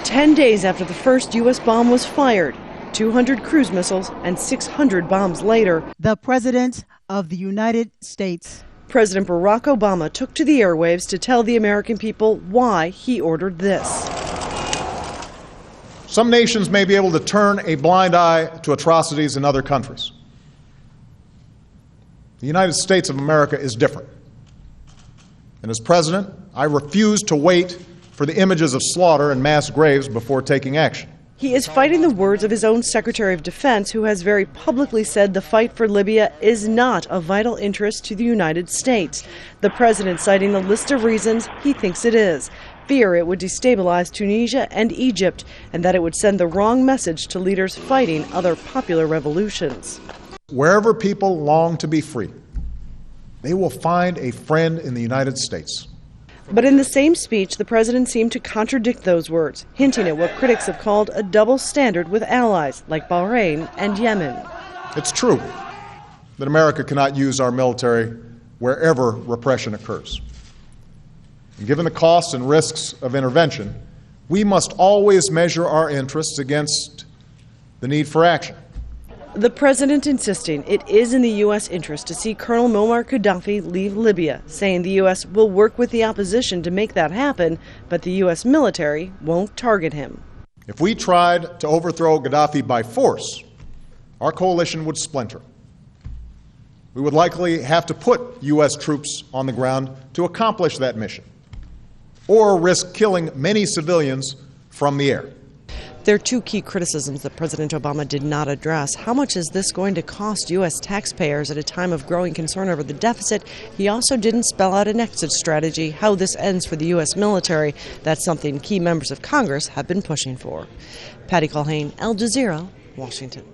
10 days after the first U.S. bomb was fired, 200 cruise missiles and 600 bombs later, the President of the United States, President Barack Obama, took to the airwaves to tell the American people why he ordered this. Some nations may be able to turn a blind eye to atrocities in other countries. The United States of America is different. And as president, I refuse to wait for the images of slaughter and mass graves before taking action. He is fighting the words of his own Secretary of Defense, who has very publicly said the fight for Libya is not of vital interest to the United States. The president citing the list of reasons he thinks it is. Fear it would destabilize Tunisia and Egypt, and that it would send the wrong message to leaders fighting other popular revolutions. Wherever people long to be free, they will find a friend in the United States. But in the same speech, the president seemed to contradict those words, hinting at what critics have called a double standard with allies like Bahrain and Yemen. It's true that America cannot use our military wherever repression occurs. And given the costs and risks of intervention, we must always measure our interests against the need for action. The president insisting it is in the U.S. interest to see Colonel Muammar Gaddafi leave Libya, saying the U.S. will work with the opposition to make that happen, but the U.S. military won't target him. If we tried to overthrow Gaddafi by force, our coalition would splinter. We would likely have to put U.S. troops on the ground to accomplish that mission, or risk killing many civilians from the air. There are two key criticisms that President Obama did not address. How much is this going to cost U.S. taxpayers at a time of growing concern over the deficit? He also didn't spell out an exit strategy, how this ends for the U.S. military. That's something key members of Congress have been pushing for. Culhane, Al Jazeera, Washington.